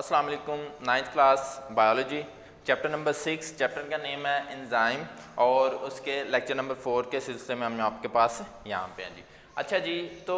अस्सलाम वालेकुम। 9th class biology chapter number 6, chapter का नेम है एंजाइम और उसके लेक्चर नंबर 4 के सिलसिले में हम आपके पास यहाँ पे हैं जी। अच्छा जी, तो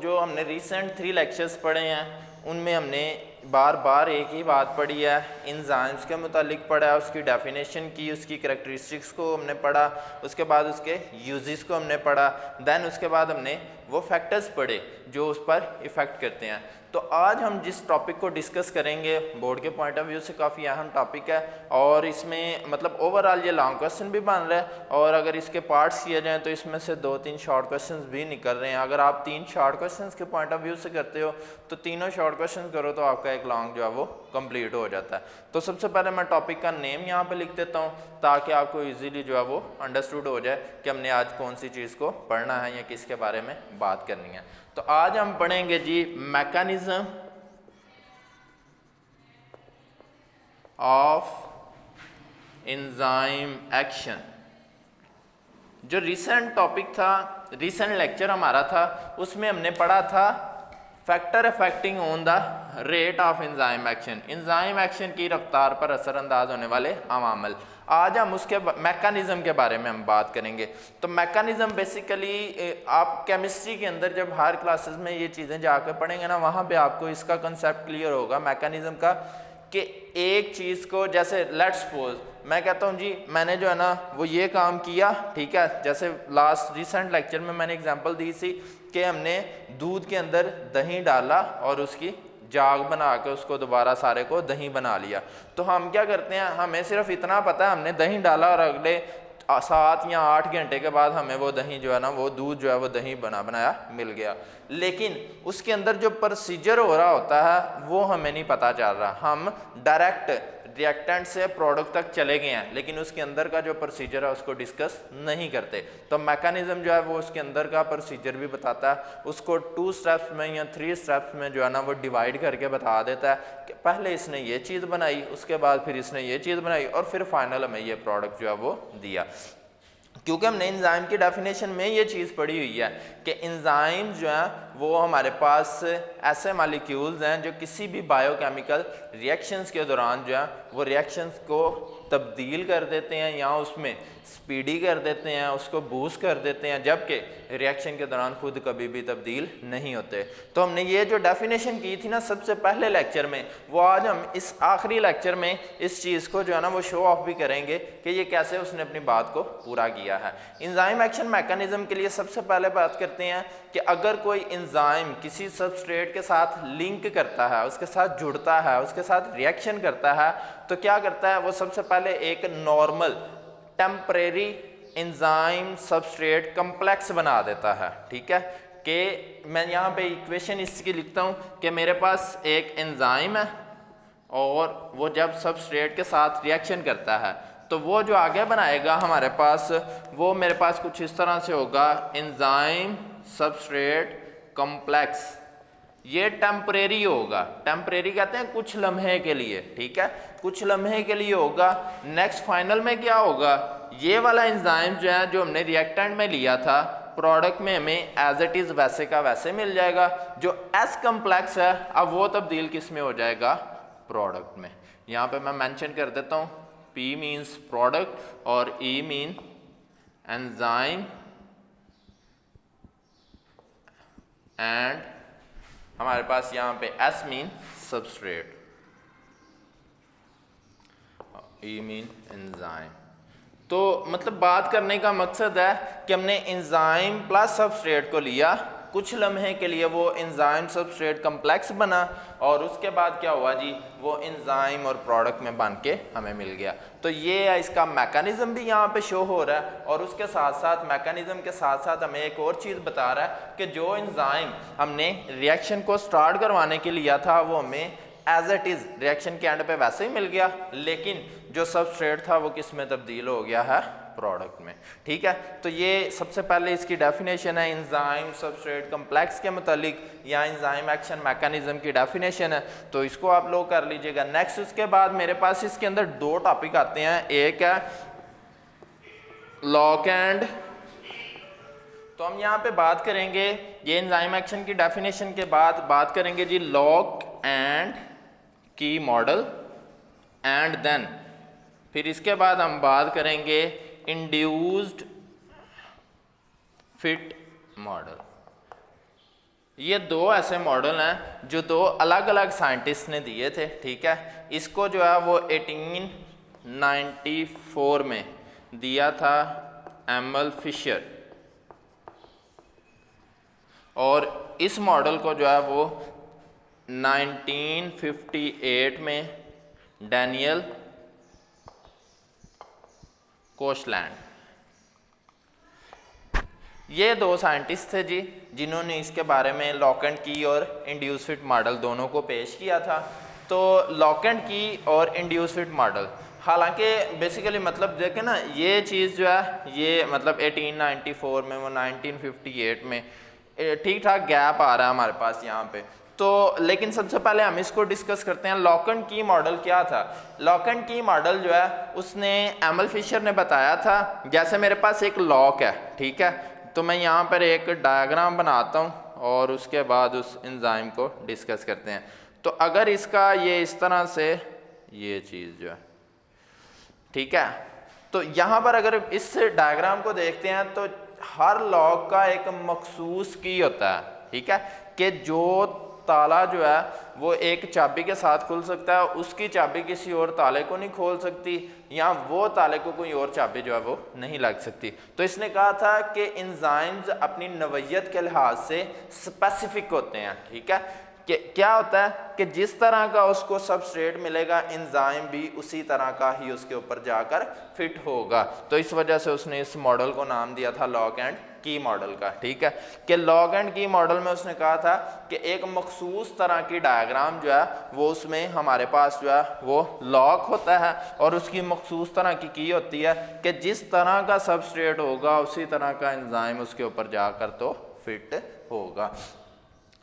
जो हमने रिसेंट 3 लेक्चर्स पढ़े हैं उनमें हमने बार बार एक ही बात पढ़ी है, एंजाइम्स के मुतालिक पढ़ा है, उसकी डेफिनेशन की, उसकी करैक्टरिस्टिक्स को हमने पढ़ा, उसके बाद उसके यूजेस को हमने पढ़ा, देन उसके बाद हमने वो फैक्टर्स पढ़े जो उस पर इफ़ेक्ट करते हैं। तो आज हम जिस टॉपिक को डिस्कस करेंगे बोर्ड के पॉइंट ऑफ व्यू से काफ़ी अहम टॉपिक है और इसमें मतलब ओवरऑल ये लॉन्ग क्वेश्चन भी बन रहा है और अगर इसके पार्ट्स किए जाएँ तो इसमें से 2-3 शॉर्ट क्वेश्चंस भी निकल रहे हैं। अगर आप 3 शॉर्ट क्वेश्चंस के पॉइंट ऑफ व्यू से करते हो तो तीनों शॉर्ट क्वेश्चन करो तो आपका एक लॉन्ग जो है वो कंप्लीट हो जाता है। तो सबसे पहले मैं टॉपिक का नेम यहाँ पे लिख देता हूँ ताकि आपको इजीली जो है वो अंडरस्टूड हो जाए कि हमने आज कौन सी चीज़ को पढ़ना है या किसके बारे में बात करनी है। तो आज हम पढ़ेंगे जी मैकेनिज्म ऑफ एंजाइम एक्शन। जो रिसेंट टॉपिक था, रिसेंट लेक्चर हमारा था, उसमें हमने पढ़ा था factor affecting on the rate of enzyme action, enzyme action की रफ्तार पर असरअंदाज होने वाले अवामल। आज हम उसके मैकेनिज्म के बारे में हम बात करेंगे। तो मैकेनिज्म बेसिकली आप केमिस्ट्री के अंदर जब हायर क्लासेस में ये चीज़ें जाकर पढ़ेंगे ना, वहाँ पे आपको इसका कंसेप्ट क्लियर होगा मैकेनिज्म का, कि एक चीज़ को जैसे लेट्स सपोज मैं कहता हूँ जी मैंने जो है ना वो ये काम किया, ठीक है, जैसे लास्ट रिसेंट लेक्चर में मैंने एग्जांपल दी थी कि हमने दूध के अंदर दही डाला और उसकी जाग बना के उसको दोबारा सारे को दही बना लिया। तो हम क्या करते हैं, हमें सिर्फ इतना पता है हमने दही डाला और अगले 7 या 8 घंटे के बाद हमें वो दही जो है ना वो दूध जो है वो दही बनाया मिल गया, लेकिन उसके अंदर जो प्रोसीजर हो रहा होता है वो हमें नहीं पता चल रहा। हम डायरेक्ट रिएक्टेंट से प्रोडक्ट तक चले गए हैं लेकिन उसके अंदर का जो प्रोसीजर है उसको डिस्कस नहीं करते। तो मैकेनिज्म जो है वो उसके अंदर का प्रोसीजर भी बताता है, उसको 2 स्टेप्स में या 3 स्टेप्स में जो है ना वो डिवाइड करके बता देता है कि पहले इसने ये चीज़ बनाई, उसके बाद फिर इसने ये चीज़ बनाई और फिर फाइनल हमें ये प्रोडक्ट जो है वो दिया। क्योंकि हमने एंजाइम की डेफिनेशन में ये चीज़ पढ़ी हुई है कि एंजाइम जो है वो हमारे पास ऐसे मॉलिक्यूल्स हैं जो किसी भी बायोकेमिकल रिएक्शंस के दौरान जो है वो रिएक्शंस को तब्दील कर देते हैं या उसमें स्पीडी कर देते हैं, उसको बूस्ट कर देते हैं, जबकि रिएक्शन के दौरान खुद कभी भी तब्दील नहीं होते। तो हमने ये जो डेफिनेशन की थी ना सबसे पहले लेक्चर में, वो आज हम इस आखिरी लेक्चर में इस चीज़ को जो है ना वो शो ऑफ भी करेंगे कि ये कैसे उसने अपनी बात को पूरा किया है। एंजाइम एक्शन मैकेनिज्म के लिए सबसे पहले बात करते हैं कि अगर कोई एंजाइम किसी सबस्ट्रेट के साथ लिंक करता है, उसके साथ जुड़ता है, उसके साथ रिएक्शन करता है, तो क्या करता है वो सबसे पहले एक normal temporary enzyme substrate complex बना देता है। ठीक है, कि मैं यहाँ पे इक्वेशन इसकी लिखता हूँ कि मेरे पास एक एंजाइम है और वो जब सबस्ट्रेट के साथ रिएक्शन करता है तो वो जो आगे बनाएगा हमारे पास, वो मेरे पास कुछ इस तरह से होगा, एंजाइम सबस्ट्रेट कॉम्प्लेक्स। ये टेम्परेरी होगा, टेम्परेरी कहते हैं कुछ लम्हे के लिए, ठीक है, कुछ लम्हे के लिए होगा। नेक्स्ट फाइनल में क्या होगा, ये वाला एंजाइम जो है जो हमने रिएक्टेंट में लिया था प्रोडक्ट में हमें एज इट इज़ वैसे का वैसे मिल जाएगा। जो एस कम्प्लेक्स है अब वो तब्दील किस में हो जाएगा, प्रोडक्ट में। यहाँ पे मैं मेंशन कर देता हूँ, P मीन्स प्रोडक्ट और E मीन एंजाइम एंड हमारे पास यहाँ पे S mean substrate, E mean enzyme. तो मतलब बात करने का मकसद है कि हमने एंजाइम प्लस सबस्ट्रेट को लिया, कुछ लम्हे के लिए वो एंजाइम सबस्ट्रेट कम्प्लेक्स बना और उसके बाद क्या हुआ जी, वो एंजाइम और प्रोडक्ट में बन के हमें मिल गया। तो ये है इसका मैकेनिज्म भी यहाँ पे शो हो रहा है और उसके साथ साथ मैकेनिज्म के साथ साथ हमें एक और चीज़ बता रहा है कि जो एंजाइम हमने रिएक्शन को स्टार्ट करवाने के लिया था वो हमें एज इट इज़ रिएक्शन के एंड पे वैसे ही मिल गया, लेकिन जो सबस्ट्रेट था वो किस में तब्दील हो गया है, प्रोडक्ट में। ठीक है, तो ये सबसे पहले इसकी डेफिनेशन है एंजाइम सबस्ट्रेट कम्प्लेक्स के मुतालिक या एंजाइम एक्शन मैकेनिज्म की डेफिनेशन है, तो इसको आप लोग कर लीजिएगा। नेक्स्ट उसके बाद मेरे पास इसके अंदर 2 टॉपिक आते हैं, एक है लॉक एंड, तो हम यहाँ पे बात करेंगे ये एंजाइम एक्शन की डेफिनेशन के बाद बात करेंगे जी लॉक एंड की मॉडल एंड देन फिर इसके बाद हम बात करेंगे इंड्यूस्ड फिट मॉडल। ये दो ऐसे मॉडल हैं जो दो अलग अलग साइंटिस्ट ने दिए थे, ठीक है। इसको जो है वो 1894 में दिया था एमल फिशर, और इस मॉडल को जो है वो 1958 में डैनियल कोशलैंड, ये दो साइंटिस्ट थे जी जिन्होंने इसके बारे में लॉक एंड की और इंड्यूस फिट मॉडल दोनों को पेश किया था। तो लॉक एंड की और इंड्यूस फिट मॉडल, हालांकि बेसिकली मतलब देखें ना, ये चीज़ जो है ये मतलब 1894 में वो 1958 में ठीक ठाक गैप आ रहा है हमारे पास यहाँ पे। तो लेकिन सबसे पहले हम इसको डिस्कस करते हैं लॉक एंड की मॉडल क्या था। लॉक एंड की मॉडल जो है उसने एमल फिशर ने बताया था, जैसे मेरे पास एक लॉक है, ठीक है, तो मैं यहाँ पर एक डायग्राम बनाता हूँ और उसके बाद उस एंजाइम को डिस्कस करते हैं। तो अगर इसका ये इस तरह से ये चीज़ जो है, ठीक है, तो यहाँ पर अगर इस डायग्राम को देखते हैं तो हर लॉक का एक मखसूस की होता है, ठीक है, कि जो ताला जो है वो एक चाबी के साथ खुल सकता है, उसकी चाबी किसी और ताले को नहीं खोल सकती, या वो ताले को कोई और चाबी जो है वो नहीं लग सकती। तो इसने कहा था कि एंजाइम्स अपनी नवैयत के लिहाज से स्पेसिफिक होते हैं, ठीक है, कि क्या होता है कि जिस तरह का उसको सबस्ट्रेट मिलेगा एंजाइम भी उसी तरह का ही उसके ऊपर जाकर फिट होगा। तो इस वजह से उसने इस मॉडल को नाम दिया था लॉक एंड की मॉडल का, ठीक है, कि लॉक एंड की मॉडल में उसने कहा था कि एक मखसूस तरह की डायग्राम जो है वो उसमें हमारे पास जो है वो लॉक होता है और उसकी मखसूस तरह की होती है कि जिस तरह का सबस्ट्रेट होगा उसी तरह का एंजाइम उसके ऊपर जाकर तो फिट होगा।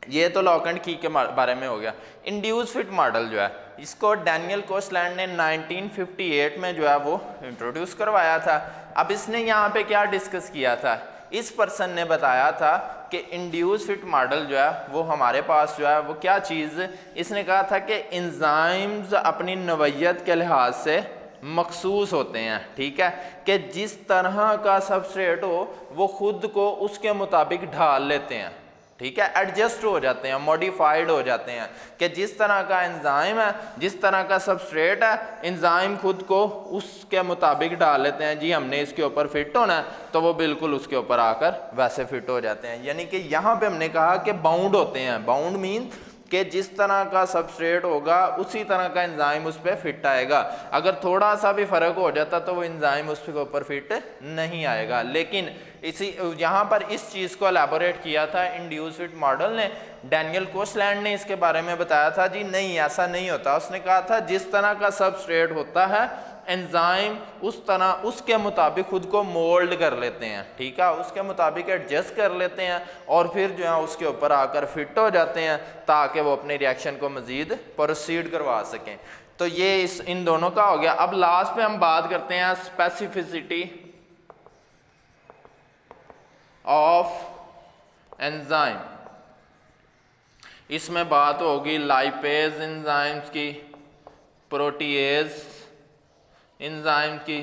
ये तो लॉक एंड की के बारे में हो गया। इंड्यूस फिट मॉडल जो है इसको डैनियल कोशलैंड ने 1958 में जो है वो इंट्रोड्यूस करवाया था। अब इसने यहाँ पे क्या डिस्कस किया था, इस पर्सन ने बताया था कि इंड्यूस फिट मॉडल जो है वो हमारे पास जो है वो क्या चीज़, इसने कहा था कि एंजाइम्स अपनी नवैयत के लिहाज से मखसूस होते हैं, ठीक है, कि जिस तरह का सबस्ट्रेट हो वो खुद को उसके मुताबिक ढाल लेते हैं, ठीक है, एडजस्ट हो जाते हैं, मॉडिफाइड हो जाते हैं, कि जिस तरह का एंजाइम है, जिस तरह का सबस्ट्रेट है, एंजाइम खुद को उसके मुताबिक डाल लेते हैं, जी हमने इसके ऊपर फिट होना है तो वो बिल्कुल उसके ऊपर आकर वैसे फिट हो जाते हैं। यानी कि यहाँ पे हमने कहा कि बाउंड होते हैं, बाउंड मीन कि जिस तरह का सबस्ट्रेट होगा उसी तरह का एंजाइम उस पर फिट आएगा। अगर थोड़ा सा भी फर्क हो जाता तो वो एंजाइम उसके ऊपर फिट नहीं आएगा। लेकिन इसी यहाँ पर इस चीज़ को एलैबोरेट किया था इंड्यूस फिट मॉडल ने, डैनियल कोशलैंड ने इसके बारे में बताया था, जी नहीं ऐसा नहीं होता। उसने कहा था जिस तरह का सबस्ट्रेट होता है एंजाइम उस तरह उसके मुताबिक खुद को मोल्ड कर लेते हैं, ठीक है, उसके मुताबिक एडजस्ट कर लेते हैं और फिर जो है उसके ऊपर आकर फिट हो जाते हैं ताकि वो अपने रिएक्शन को मज़ीद प्रोसीड करवा सकें। तो ये इन दोनों का हो गया। अब लास्ट पे हम बात करते हैं स्पेसिफिसिटी ऑफ एंजाइम। इसमें बात होगी लाइपेज एंजाइम्स की, प्रोटीएज एंजाइम की,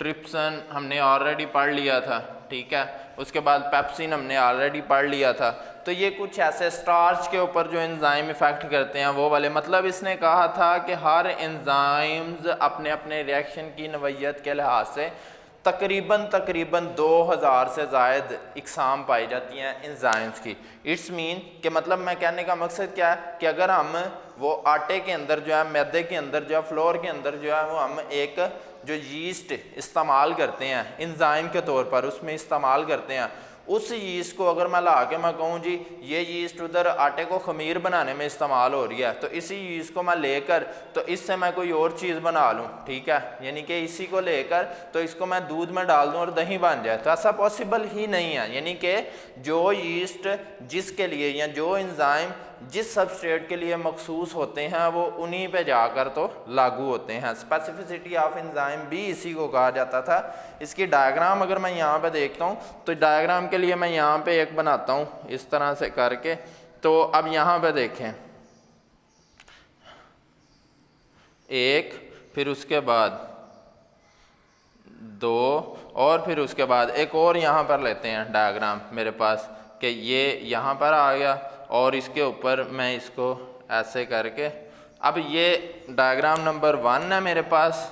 ट्रिप्सन हमने ऑलरेडी पढ़ लिया था, ठीक है, उसके बाद पेप्सिन हमने ऑलरेडी पढ़ लिया था। तो ये कुछ ऐसे स्टार्च के ऊपर जो एंजाइम इफेक्ट करते हैं वो वाले, मतलब इसने कहा था कि हर एंजाइम्स अपने अपने रिएक्शन की नवैयत के लिहाज से तकरीबन 2000 से ज़ायद इकसाम पाई जाती हैं एंजाइम्स की। इट्स मीन कि मतलब मैं कहने का मकसद क्या है कि अगर हम वो आटे के अंदर जो है, मैदे के अंदर जो है, फ्लोर के अंदर जो है वो हम एक जो यीस्ट इस्तेमाल करते हैं एंजाइम के तौर पर उसमें इस्तेमाल करते हैं, उस यीस्ट को अगर मैं ला के मैं कहूँ जी ये यीस्ट उधर आटे को खमीर बनाने में इस्तेमाल हो रही है, तो इसी यीस्ट को मैं लेकर तो इससे मैं कोई और चीज़ बना लूँ, ठीक है, यानी कि इसी को लेकर तो इसको मैं दूध में डाल दूँ और दही बन जाए, तो ऐसा पॉसिबल ही नहीं है। यानी कि जो यीस्ट जिसके लिए या जो एंजाइम जिस सबस्ट्रेट के लिए मखसूस होते हैं वो उन्हीं पे जाकर तो लागू होते हैं। स्पेसिफिसिटी ऑफ एंजाइम भी इसी को कहा जाता था। इसकी डायग्राम अगर मैं यहाँ पे देखता हूँ तो डायग्राम के लिए मैं यहाँ पे एक बनाता हूँ इस तरह से करके। तो अब यहाँ पे देखें 1, फिर उसके बाद 2 और फिर उसके बाद एक और यहाँ पर लेते हैं डायग्राम मेरे पास कि ये यहाँ पर आ गया और इसके ऊपर मैं इसको ऐसे करके, अब ये डायग्राम नंबर 1 है मेरे पास,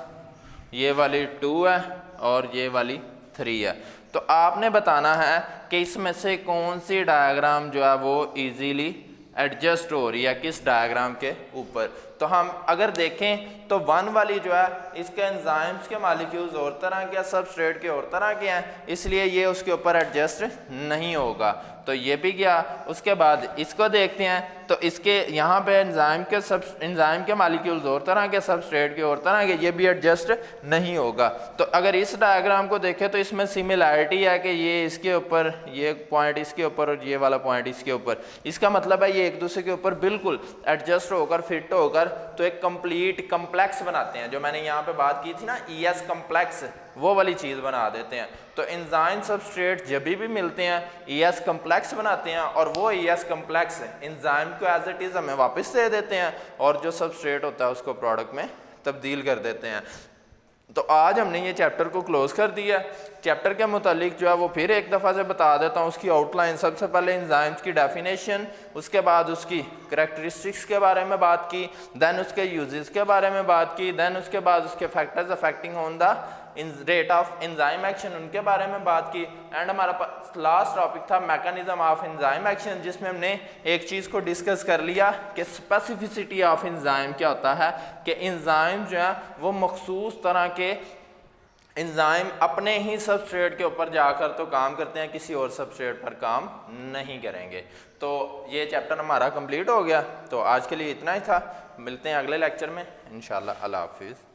ये वाली 2 है और ये वाली 3 है। तो आपने बताना है कि इसमें से कौन सी डायग्राम जो है वो इजीली एडजस्ट हो रही है किस डायग्राम के ऊपर। तो हम अगर देखें तो 1 वाली जो है इसके एंजाइम्स के मालिक्यूल्स और तरह के, सबस्ट्रेट के और तरह के हैं, इसलिए ये उसके ऊपर एडजस्ट नहीं होगा, तो ये भी गया। उसके बाद इसको देखते हैं तो इसके यहाँ पे एंजाइम के मालिक्यूल्स और तरह के, सबस्ट्रेट के और तरह के, ये भी एडजस्ट नहीं होगा। तो अगर इस डायग्राम को देखें तो इसमें सिमिलैरिटी है कि ये इसके ऊपर, ये पॉइंट इसके ऊपर और ये वाला पॉइंट इसके ऊपर, इसका मतलब है ये एक दूसरे के ऊपर बिल्कुल एडजस्ट होकर, फिट होकर तो एक कंप्लीट कम्प्लेक्स बनाते हैं। जो मैंने यहाँ पे बात की थी ना ES कम्प्लेक्स, वो वाली चीज़ बना देते हैं। तो एंजाइम सबस्ट्रेट जब भी मिलते हैं ES कम्प्लेक्स बनाते हैं और वो ES कम्प्लेक्स एंजाइम को एज इट इज़ हमें वापस दे देते हैं और जो सबस्ट्रेट होता है उसको प्रोडक्ट में तब्दील कर देते हैं। तो आज हमने ये चैप्टर को क्लोज कर दिया। चैप्टर के मुतालिक जो है वो फिर एक दफ़ा से बता देता हूँ उसकी आउटलाइन। सबसे पहले एंजाइम्स की डेफिनेशन, उसके बाद उसकी करैक्टरिस्टिक्स के बारे में बात की, देन उसके यूजेस के बारे में बात की, देन उसके बाद उसके factors affecting on the rate of enzyme action, उनके बारे में बात की। एंड हमारा लास्ट टॉपिक था मैकेनिज्म ऑफ एंजाइम एक्शन, जिसमें हमने एक चीज़ को डिस्कस कर लिया कि स्पेसिफिसिटी ऑफ एंजाइम क्या होता है, कि एंजाइम जो है वो मखसूस तरह के एंजाइम अपने ही सबस्ट्रेट के ऊपर जाकर तो काम करते हैं, किसी और सबस्ट्रेट पर काम नहीं करेंगे। तो ये चैप्टर हमारा कंप्लीट हो गया। तो आज के लिए इतना ही था, मिलते हैं अगले लेक्चर में इंशाल्लाह। अल्लाह हाफिज़।